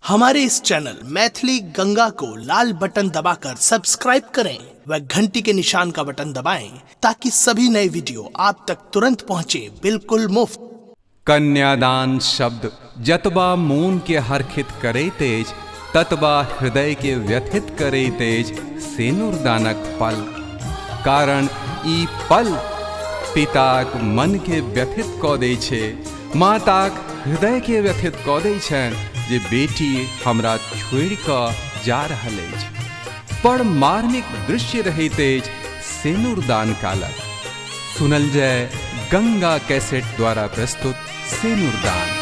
हमारे इस चैनल मैथिली गंगा को लाल बटन दबाकर सब्सक्राइब करें व घंटी के निशान का बटन दबाएं ताकि सभी नए वीडियो आप तक तुरंत पहुंचे बिल्कुल मुफ्त। कन्यादान शब्द जतबा मून के हर्षित करे तेज, ततबा हृदय के व्यथित करे तेज सेनुरदानक पल। कारण ई पल पिताक मन के व्यथित कऽ दै छै, माताक हृदय के व्यथित कऽ दै छनि जे बेटी हमरा छोड़ि कऽ जा रहल अछि। पर मार्मिक दृश्य रहैत अछि सेनुरदान कालक। सुनल जाय गंगा कैसेट द्वारा प्रस्तुत सेनुरदान।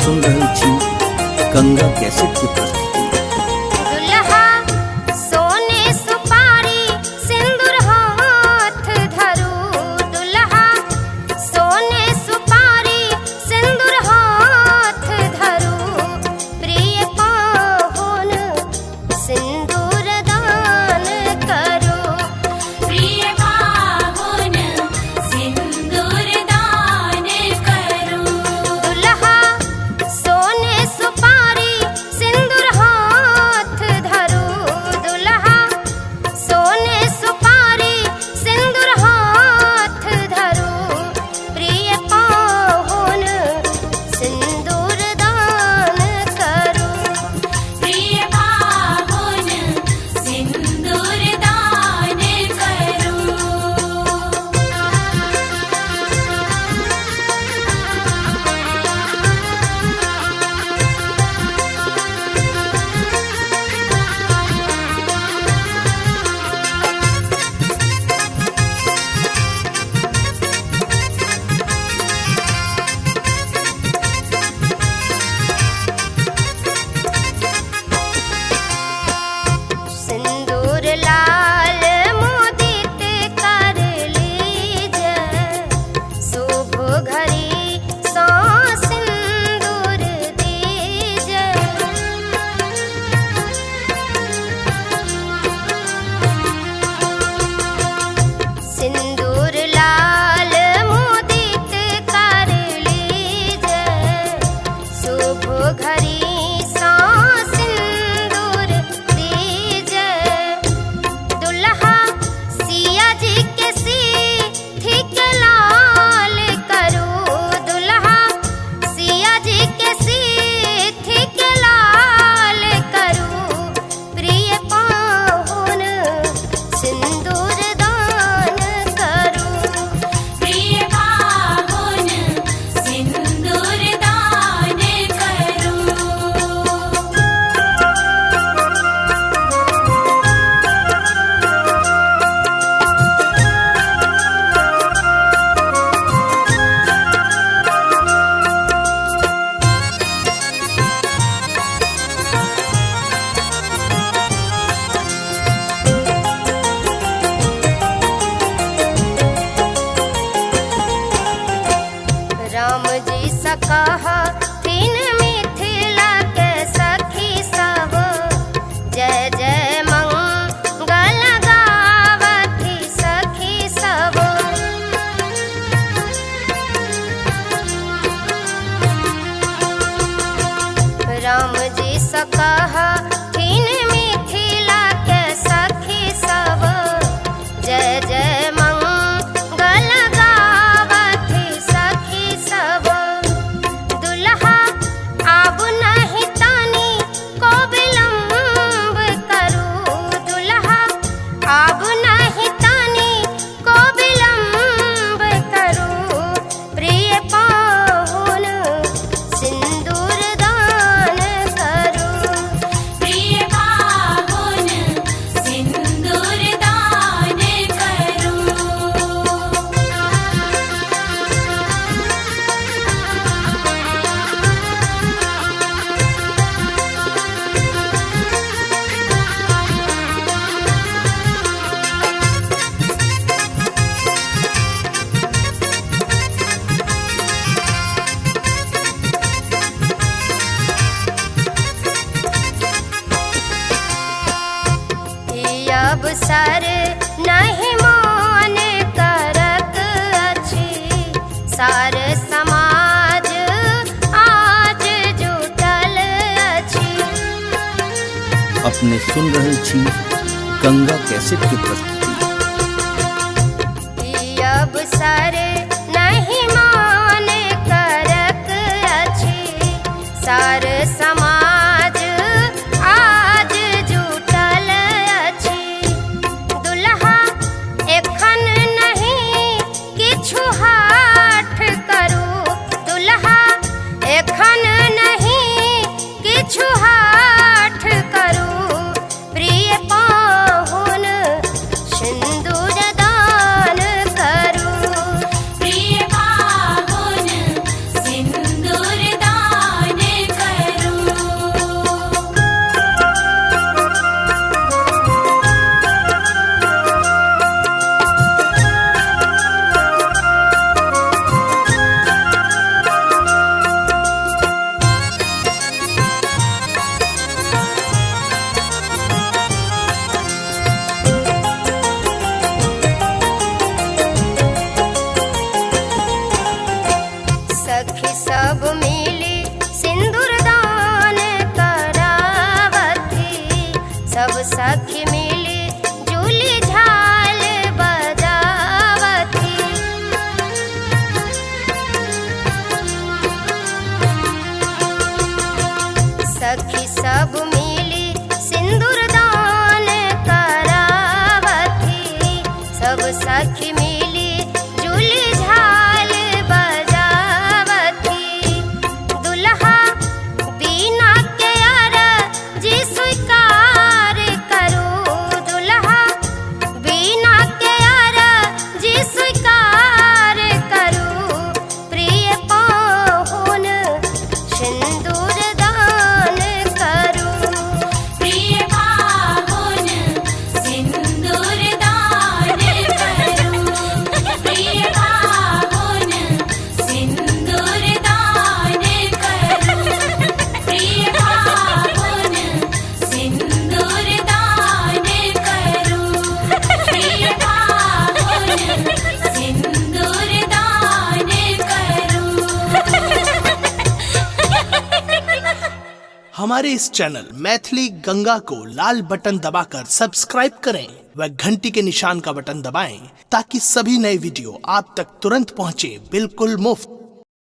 सुन रहल छी गंगा कैसेट के प्रस्तुति। अवसर नहीं मान करत अछि, सार समाज आज जुटल अछि। अपने सुन रहे छी गंगा कैसेट की प्रस्तुति। ई अवसर नहीं मान करत अछि, सार समाज आज जुटल अछि। दुल्हा एखन नहीं किछु हाथ करू, दुल्हा एखन नहीं किछु हाथ करू। प्रिय पाहुन सिंदूर दान करू, प्रिय पाहुन सिंदूर दान सखी मिली जुली झाल बजावती। सखी सब मिली सिंदूर दान करावती। सब सखी मिली जुली झाल बजावती। दुल्हा बीना के अर्जी स्वीकार करूं। दुल्हा बीना के अर्जी स्वीकार करूं। प्रिय पाहुन सिंदूर दान करूं। प्रिय पाहुन सिंदूर दान करूं। प्रिय पाहुन सिंदूर दान करूं। प्रिय पाहुन सिंदूर दान करूं। प्रिय पाहुन सिंदूर दान करूं। हमारे इस चैनल मैथिली गंगा को लाल बटन दबाकर सब्सक्राइब करें व घंटी के निशान का बटन दबाएं ताकि सभी नए वीडियो आप तक तुरंत पहुंचे बिल्कुल मुफ्त।